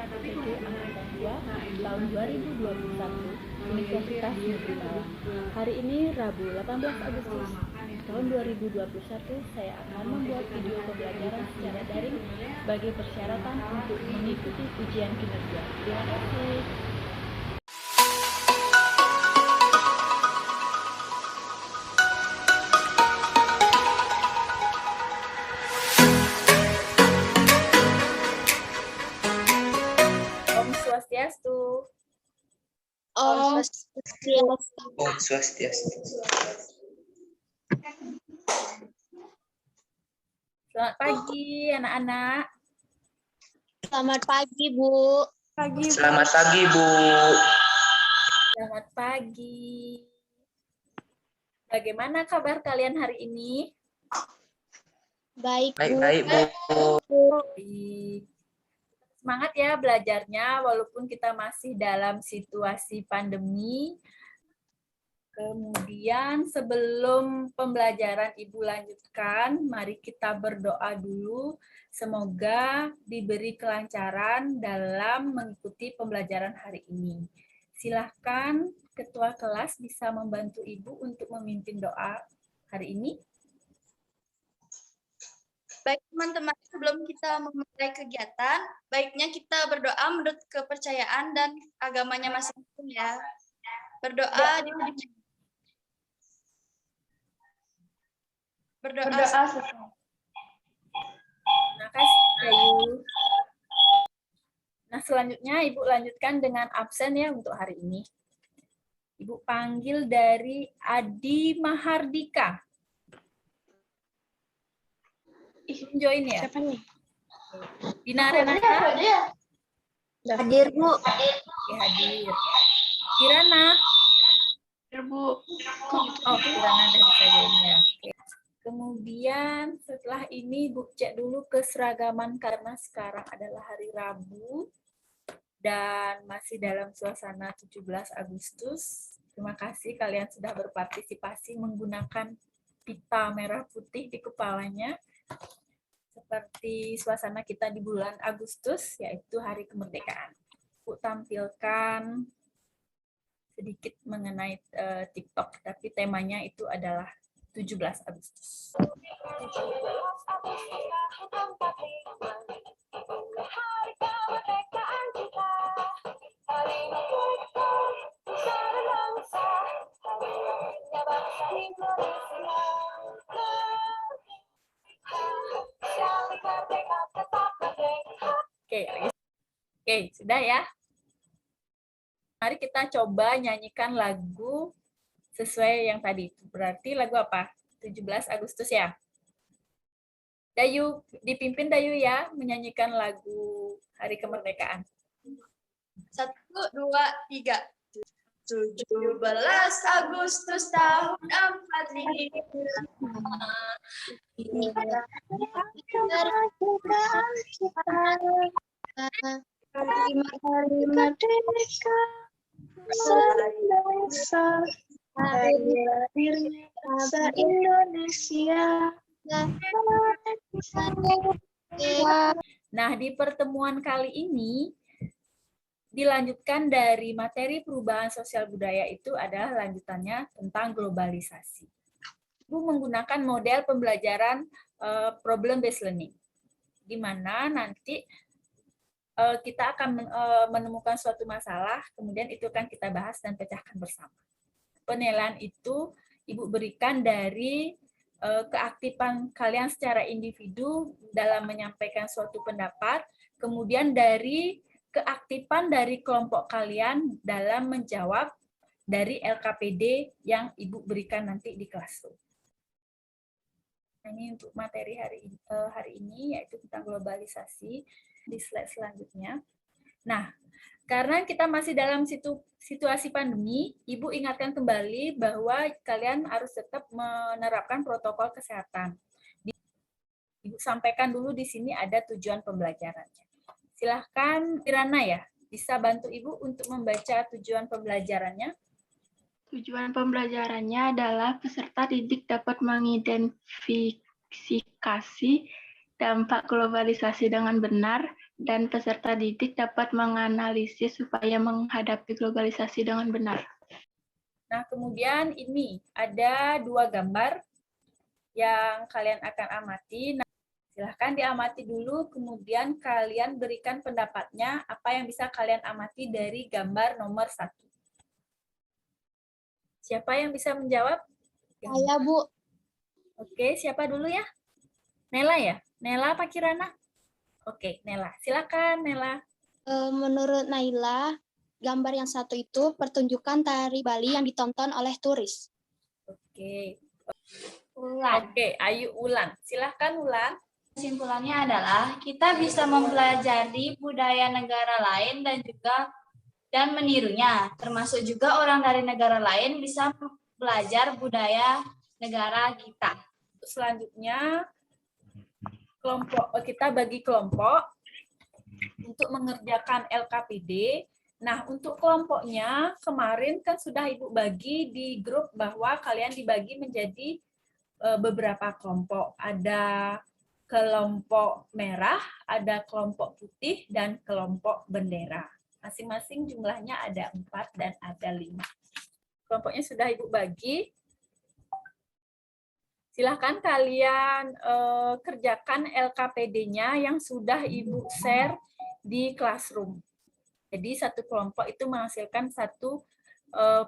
PJ Angkatan 2 tahun 2021 Universitas Negeri Malang. Hari ini Rabu 18 Agustus tahun 2021 saya akan membuat video pembelajaran secara daring sebagai persyaratan untuk mengikuti ujian kinerja. Terima kasih. Om Swastiastu. Om Swastiastu. Om Swastiastu. Selamat pagi anak-anak. Selamat pagi, Bu. Selamat pagi, Bu. Selamat pagi. Bagaimana kabar kalian hari ini? Baik, Bu. Baik-baik, Bu. Baik. Semangat ya belajarnya walaupun kita masih dalam situasi pandemi. Kemudian sebelum pembelajaran Ibu lanjutkan, mari kita berdoa dulu. Semoga diberi kelancaran dalam mengikuti pembelajaran hari ini. Silahkan Ketua kelas bisa membantu Ibu untuk memimpin doa hari ini. Baik teman-teman, sebelum kita memulai kegiatan, baiknya kita berdoa menurut kepercayaan dan agamanya masing-masing ya. Berdoa di berdoa. Terima kasih, Ayu. Nah, selanjutnya Ibu lanjutkan dengan absen ya untuk hari ini. Ibu panggil dari Adi Mahardika. Join ya? Siapa nih? Dina Renata. Hadir, Bu. Oke, hadir. Kirana. Hadir, Bu. Oh, Kirana udah bisa join ya. Oke. Kemudian setelah ini Bu cek dulu keseragaman karena sekarang adalah hari Rabu dan masih dalam suasana 17 Agustus. Terima kasih kalian sudah berpartisipasi menggunakan pita merah putih di kepalanya. Seperti suasana kita di bulan Agustus, yaitu Hari Kemerdekaan. Bu tampilkan sedikit mengenai TikTok, tapi temanya itu adalah 17 Agustus. Oke, sudah ya. Mari kita coba nyanyikan lagu sesuai yang tadi. Berarti lagu apa? 17 Agustus ya. Dayu, dipimpin Dayu ya, menyanyikan lagu Hari Kemerdekaan. 1, 2, 3. 17 Agustus tahun 45. Hari merdeka, se-Indonesia, hari lahirnya bangsa Indonesia. Nah, di pertemuan kali ini dilanjutkan dari materi perubahan sosial budaya itu adalah lanjutannya tentang globalisasi. Ibu menggunakan model pembelajaran problem based learning, di mana nanti kita akan menemukan suatu masalah, kemudian itu akan kita bahas dan pecahkan bersama. Penilaian itu Ibu berikan dari keaktifan kalian secara individu dalam menyampaikan suatu pendapat, kemudian dari keaktifan dari kelompok kalian dalam menjawab dari LKPD yang Ibu berikan nanti di classroom. Ini untuk materi hari ini, yaitu tentang globalisasi. Di slide selanjutnya. Nah, karena kita masih dalam situasi pandemi, Ibu ingatkan kembali bahwa kalian harus tetap menerapkan protokol kesehatan. Ibu sampaikan dulu di sini ada tujuan pembelajarannya. Silahkan Kirana ya, bisa bantu Ibu untuk membaca tujuan pembelajarannya. Tujuan pembelajarannya adalah peserta didik dapat mengidentifikasi dampak globalisasi dengan benar dan peserta didik dapat menganalisis supaya menghadapi globalisasi dengan benar. Nah, kemudian ini ada 2 gambar yang kalian akan amati. Nah, silahkan diamati dulu, kemudian kalian berikan pendapatnya apa yang bisa kalian amati dari gambar nomor 1. Siapa yang bisa menjawab? Saya, Bu. Oke, siapa dulu ya? Nela ya? Nela apa Kirana? Oke, Nela. Silakan, Nela. Menurut Naila, gambar yang satu itu pertunjukan tari Bali yang ditonton oleh turis. Oke. Ulan. Oke, ayo Ulan. Silakan Ulan. Kesimpulannya adalah kita bisa mempelajari budaya negara lain dan menirunya, termasuk juga orang dari negara lain bisa belajar budaya negara kita. Selanjutnya kita bagi kelompok untuk mengerjakan LKPD. Nah, untuk kelompoknya kemarin kan sudah Ibu bagi di grup bahwa kalian dibagi menjadi beberapa kelompok. Ada kelompok merah, ada kelompok putih, dan kelompok bendera. Masing-masing jumlahnya ada 4 dan ada 5. Kelompoknya sudah Ibu bagi. Silahkan kalian kerjakan LKPD-nya yang sudah Ibu share di Classroom. Jadi satu kelompok itu menghasilkan satu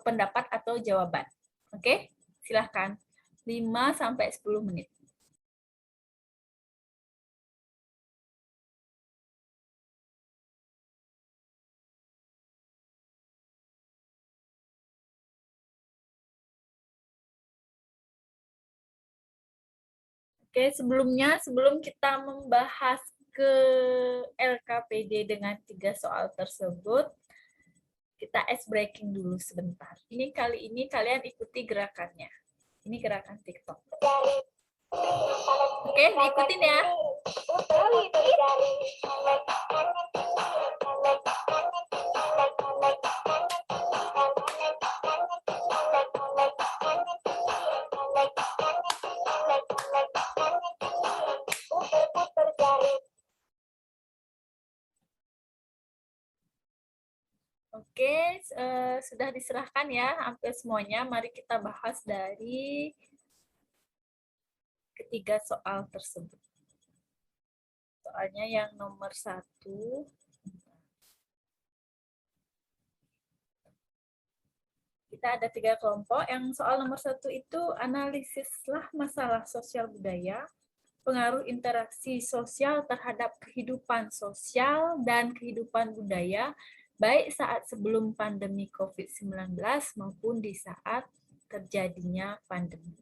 pendapat atau jawaban. Oke, silahkan. 5-10 menit. Oke, sebelum kita membahas ke LKPD dengan 3 soal tersebut, kita ice breaking dulu sebentar. Kali ini kalian ikuti gerakannya. Ini gerakan TikTok. Oke, diikutin ya. Oke, sudah diserahkan ya hampir semuanya. Mari kita bahas dari ketiga soal tersebut. Soalnya yang nomor 1. Kita ada 3 kelompok. Yang soal nomor 1 itu analisislah masalah sosial budaya, pengaruh interaksi sosial terhadap kehidupan sosial dan kehidupan budaya, baik saat sebelum pandemi COVID-19 maupun di saat terjadinya pandemi.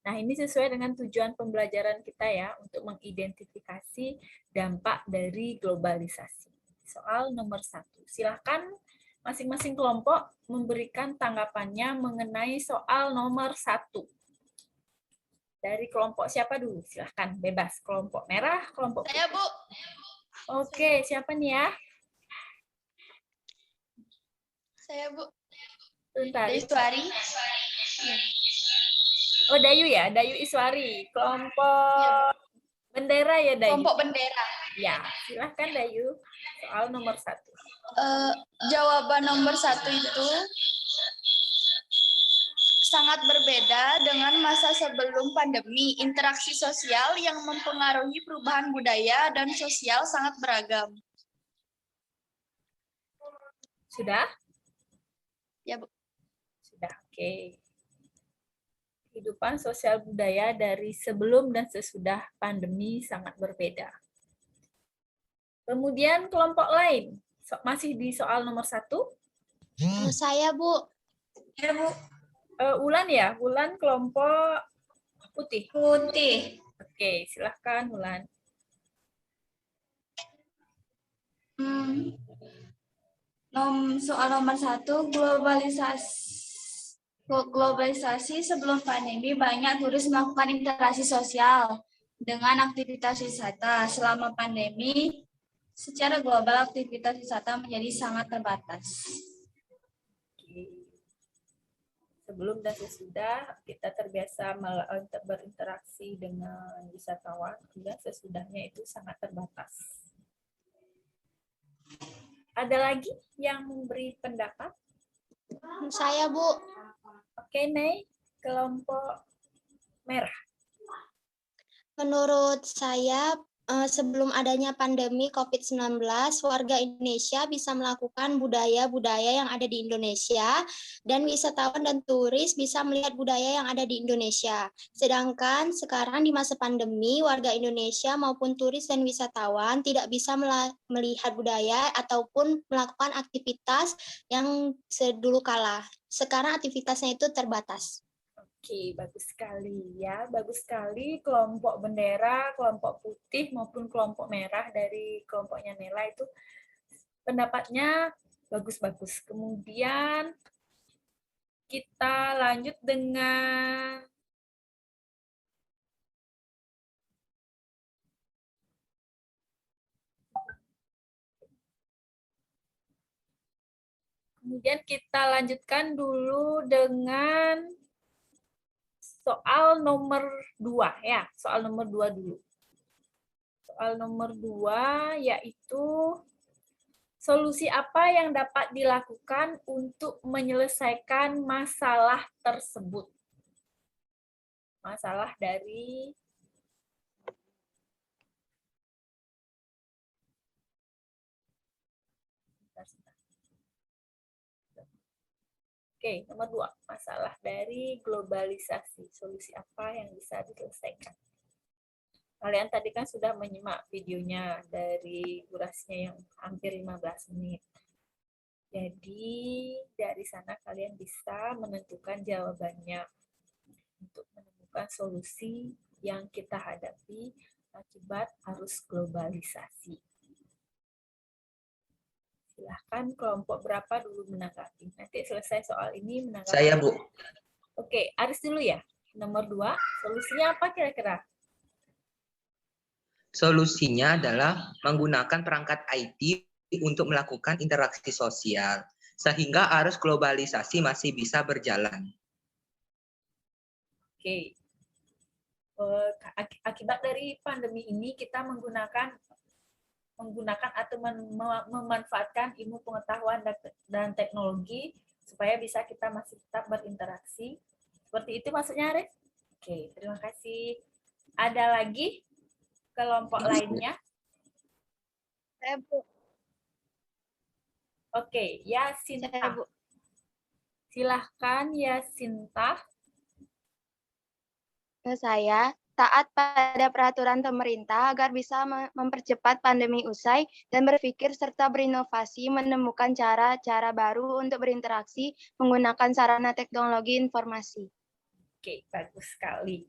Nah, ini sesuai dengan tujuan pembelajaran kita ya, untuk mengidentifikasi dampak dari globalisasi. Soal nomor 1. Silakan masing-masing kelompok memberikan tanggapannya mengenai soal nomor 1. Dari kelompok siapa dulu? Silahkan, bebas. Kelompok merah, kelompok putih. Saya, Bu. Oke, siapa nih ya? Saya, Bu. Bentar. Destuari. Oh, Dayu ya? Dayu Iswari. Kelompok bendera ya, Dayu? Kelompok bendera. Ya, silahkan Dayu. Soal nomor 1. Jawaban nomor 1 itu sangat berbeda dengan masa sebelum pandemi. Interaksi sosial yang mempengaruhi perubahan budaya dan sosial sangat beragam. Sudah? Ya, Bu. Sudah, oke. Kehidupan sosial budaya dari sebelum dan sesudah pandemi sangat berbeda. Kemudian kelompok lain, masih di soal nomor 1. Saya, Bu. Ya, Bu. Ulan ya? Ulan kelompok putih. Putih. Oke, silahkan Ulan. Soal nomor 1, globalisasi sebelum pandemi banyak turis melakukan interaksi sosial dengan aktivitas wisata. Selama pandemi, secara global aktivitas wisata menjadi sangat terbatas. Sebelum dan sesudah kita terbiasa berinteraksi dengan wisatawan, dan sesudahnya itu sangat terbatas. Ada lagi yang memberi pendapat? Saya, Bu. Oke, Nei, kelompok merah. Menurut saya, sebelum adanya pandemi COVID-19, warga Indonesia bisa melakukan budaya-budaya yang ada di Indonesia, dan wisatawan dan turis bisa melihat budaya yang ada di Indonesia. Sedangkan sekarang di masa pandemi, warga Indonesia maupun turis dan wisatawan tidak bisa melihat budaya ataupun melakukan aktivitas yang sedulu kala. Sekarang aktivitasnya itu terbatas. Oke, bagus sekali ya. Bagus sekali kelompok bendera, kelompok putih maupun kelompok merah dari kelompoknya Nela itu pendapatnya bagus-bagus. Kemudian kita lanjut dengan dulu dengan soal nomor 2 ya. Soal nomor 2 dulu. Soal nomor 2 yaitu solusi apa yang dapat dilakukan untuk menyelesaikan masalah tersebut? Masalah dari Oke, nomor 2, masalah dari globalisasi. Solusi apa yang bisa diselesaikan? Kalian tadi kan sudah menyimak videonya dari durasinya yang hampir 15 menit. Jadi, dari sana kalian bisa menentukan jawabannya untuk menemukan solusi yang kita hadapi akibat arus globalisasi. Silahkan kelompok berapa dulu menanggapi. Nanti selesai soal ini menanggapi. Saya, Bu. Oke, Aris dulu ya. Nomor 2, solusinya apa kira-kira? Solusinya adalah menggunakan perangkat IT untuk melakukan interaksi sosial, sehingga arus globalisasi masih bisa berjalan. Oke. Akibat dari pandemi ini kita menggunakan atau memanfaatkan ilmu pengetahuan dan teknologi supaya bisa kita masih tetap berinteraksi. Seperti itu maksudnya, Aris? Oke, terima kasih. Ada lagi kelompok lainnya? Saya, Bu. Oke, Yasinta. Saya, Bu. Silahkan, Yasinta. Saya taat pada peraturan pemerintah agar bisa mempercepat pandemi usai dan berpikir serta berinovasi menemukan cara-cara baru untuk berinteraksi menggunakan sarana teknologi informasi. Oke, bagus sekali.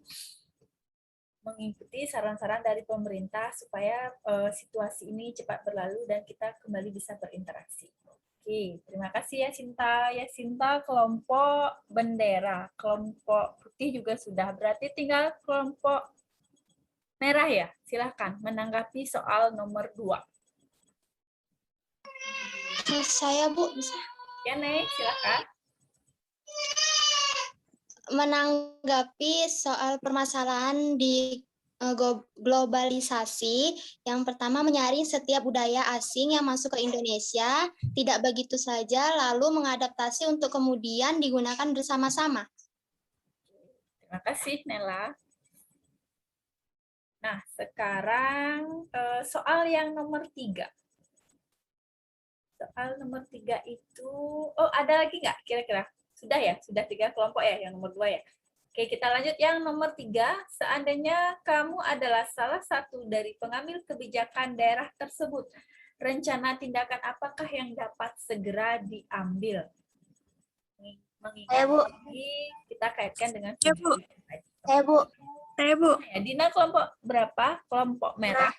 Mengikuti saran-saran dari pemerintah supaya situasi ini cepat berlalu dan kita kembali bisa berinteraksi. Oke, terima kasih ya Sinta. Ya Sinta kelompok bendera, kelompok putih juga sudah. Berarti tinggal kelompok merah ya. Silahkan menanggapi soal nomor 2. Saya, Bu, bisa. Ya, Nek, silahkan. Menanggapi soal permasalahan di globalisasi, yang pertama menyaring setiap budaya asing yang masuk ke Indonesia, tidak begitu saja, lalu mengadaptasi untuk kemudian digunakan bersama-sama. Terima kasih, Nela. Nah, sekarang soal yang nomor 3. Soal nomor 3 itu, ada lagi nggak kira-kira? Sudah ya? Sudah 3 kelompok ya, yang nomor 2 ya? Oke, kita lanjut yang nomor 3. Seandainya kamu adalah salah satu dari pengambil kebijakan daerah tersebut, rencana tindakan apakah yang dapat segera diambil? Mengingat lagi kita kaitkan dengan Ya, Bu. Bu. Saya, Bu. Ya, Dina kelompok berapa? Kelompok merah.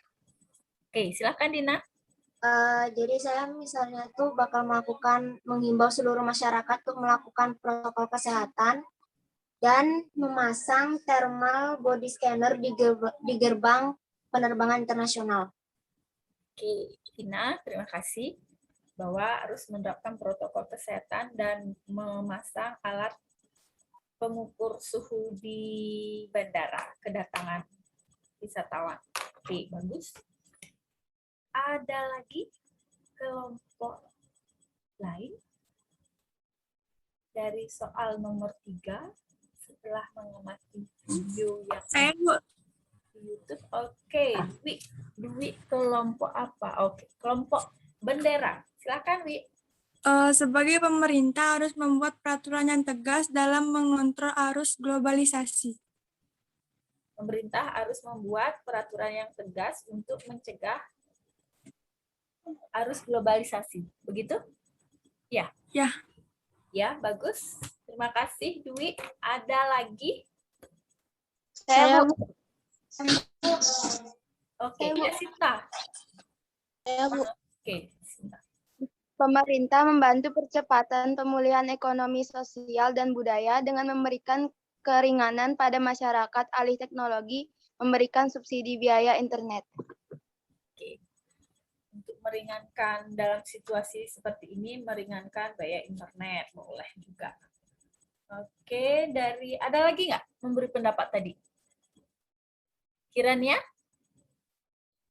Oke, silakan Dina. Jadi saya misalnya tuh bakal menghimbau seluruh masyarakat untuk melakukan protokol kesehatan dan memasang thermal body scanner di gerbang penerbangan internasional. Oke, Dina, terima kasih bahwa harus menerapkan protokol kesehatan dan memasang alat pengukur suhu di bandara kedatangan wisatawan. Oke, bagus. Ada lagi kelompok lain dari soal nomor 3 setelah mengamati video yang Saya, Bu. di YouTube? Oke, Dwi kelompok apa? Oke, kelompok bendera. Silakan, Wi. Sebagai pemerintah harus membuat peraturan yang tegas dalam mengontrol arus globalisasi. Pemerintah harus membuat peraturan yang tegas untuk mencegah arus globalisasi. Begitu? Ya. Ya. Ya, bagus. Terima kasih, Dwi. Ada lagi? Saya, Bu. Oke, Bu. Sinta. Saya, Bu. Oke, Sinta. Pemerintah membantu percepatan pemulihan ekonomi sosial dan budaya dengan memberikan keringanan pada masyarakat alih teknologi, memberikan subsidi biaya internet. Oke. Untuk meringankan dalam situasi seperti ini, meringankan biaya internet, boleh juga. Oke, ada lagi nggak memberi pendapat tadi? Kiranya?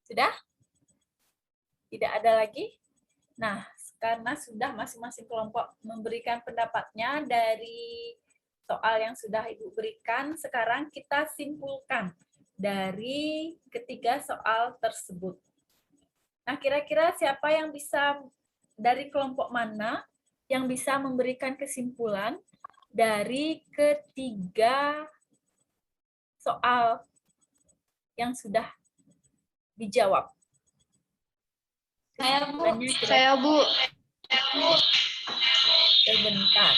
Sudah? Tidak ada lagi? Nah, karena sudah masing-masing kelompok memberikan pendapatnya dari soal yang sudah Ibu berikan, sekarang kita simpulkan dari ketiga soal tersebut. Nah, kira-kira siapa yang bisa, dari kelompok mana yang bisa memberikan kesimpulan dari ketiga soal yang sudah dijawab? Saya, Bu. Sebentar.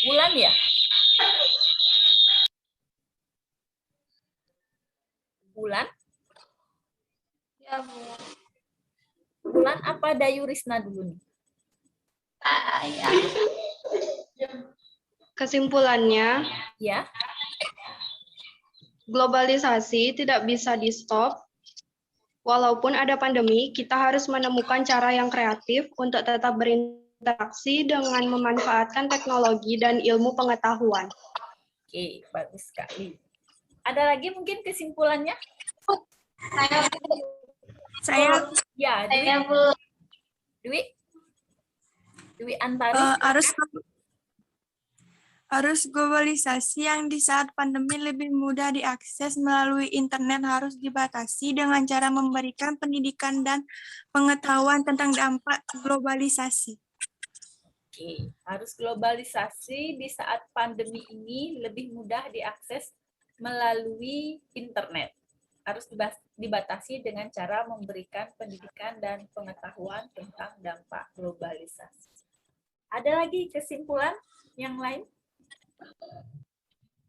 Bulan ya? Bulan? Ya, Bu. Bulan apa Dayurisna dulu nih? Ya. Kesimpulannya, Ya. globalisasi tidak bisa di-stop. Walaupun ada pandemi, kita harus menemukan cara yang kreatif untuk tetap berinteraksi dengan memanfaatkan teknologi dan ilmu pengetahuan. Oke, bagus sekali. Ada lagi mungkin kesimpulannya? Saya, Ya, Dwi. Saya, Bu. Dwi Antari. arus globalisasi yang di saat pandemi lebih mudah diakses melalui internet harus dibatasi dengan cara memberikan pendidikan dan pengetahuan tentang dampak globalisasi. Oke, arus globalisasi di saat pandemi ini lebih mudah diakses melalui internet. Harus dibatasi dengan cara memberikan pendidikan dan pengetahuan tentang dampak globalisasi. Ada lagi kesimpulan yang lain?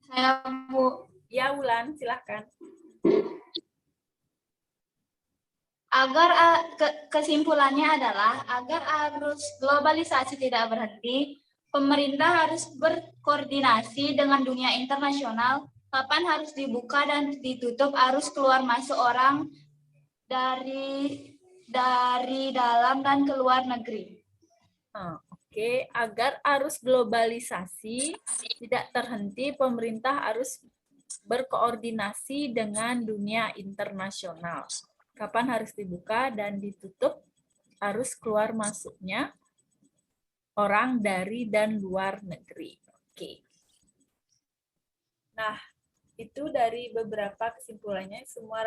Saya, Bu. Ya, Wulan, silahkan. Kesimpulannya adalah agar arus globalisasi tidak berhenti, pemerintah harus berkoordinasi dengan dunia internasional, kapan harus dibuka dan ditutup arus keluar masuk orang dari dalam dan keluar negeri. Oke, agar arus globalisasi tidak terhenti, pemerintah harus berkoordinasi dengan dunia internasional. Kapan harus dibuka dan ditutup arus keluar masuknya orang dari dan luar negeri. Oke. Nah, itu dari beberapa kesimpulannya, semua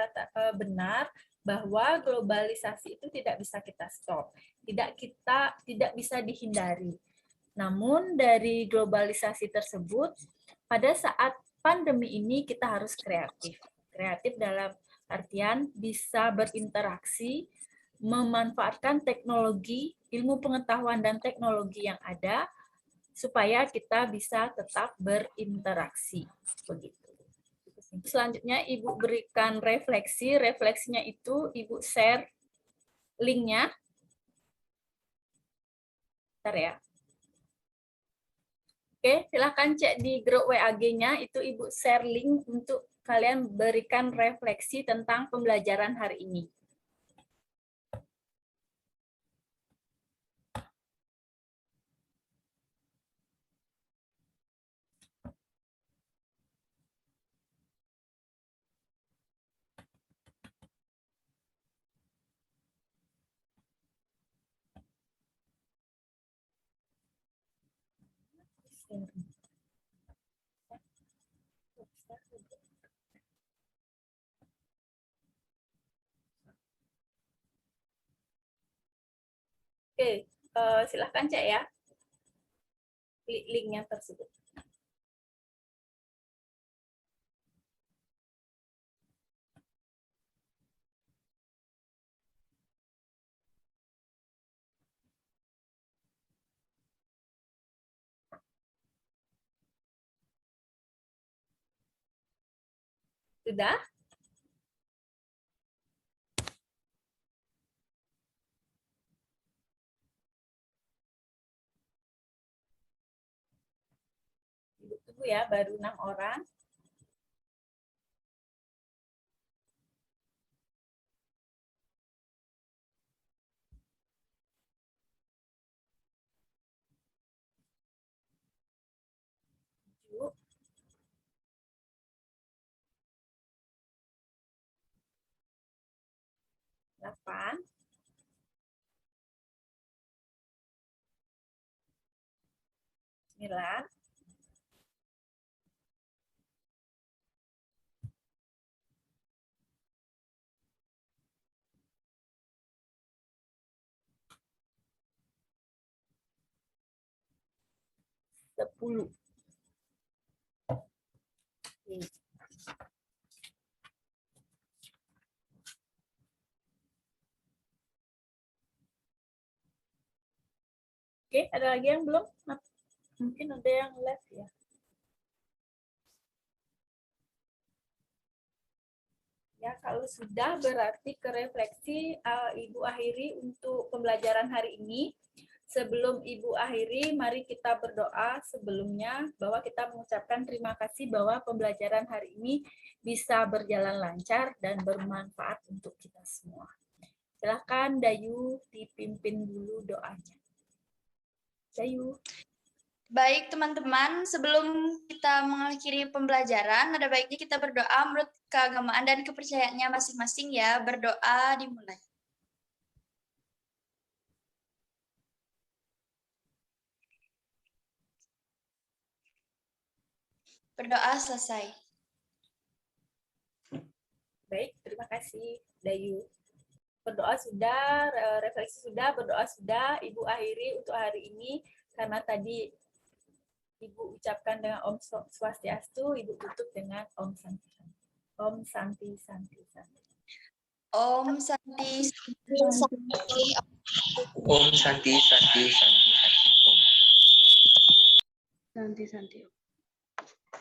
benar bahwa globalisasi itu tidak bisa kita stop, tidak bisa dihindari. Namun dari globalisasi tersebut, pada saat pandemi ini kita harus kreatif. Kreatif dalam artian bisa berinteraksi, memanfaatkan teknologi, ilmu pengetahuan dan teknologi yang ada, supaya kita bisa tetap berinteraksi. Begitu. Selanjutnya Ibu berikan refleksi. Refleksinya itu Ibu share linknya. Bentar ya. Oke, silahkan cek di grup WAG-nya, itu Ibu share link untuk kalian berikan refleksi tentang pembelajaran hari ini. Oke, silahkan cek ya. Klik linknya tersebut. Sudah? Ibu tunggu ya, baru 6 orang. Tujuh. 8. 9. 10. Oke, ada lagi yang belum? Mungkin ada yang left ya. Ya, kalau sudah berarti ke refleksi Ibu akhiri untuk pembelajaran hari ini. Sebelum Ibu akhiri, mari kita berdoa sebelumnya bahwa kita mengucapkan terima kasih bahwa pembelajaran hari ini bisa berjalan lancar dan bermanfaat untuk kita semua. Silakan Dayu dipimpin dulu doanya. Dayu. Baik teman-teman, sebelum kita mengakhiri pembelajaran, ada baiknya kita berdoa menurut keagamaan dan kepercayaannya masing-masing ya. Berdoa dimulai. Berdoa selesai. Baik, terima kasih Dayu. Berdoa sudah, refleksi sudah, berdoa sudah. Ibu akhiri untuk hari ini karena tadi Ibu ucapkan dengan Om Swastiastu, Ibu tutup dengan Om Santi. Om Santi Santi Santi. Om Santi Santi. Om Santi Santi Santi Santi. Om. Santi.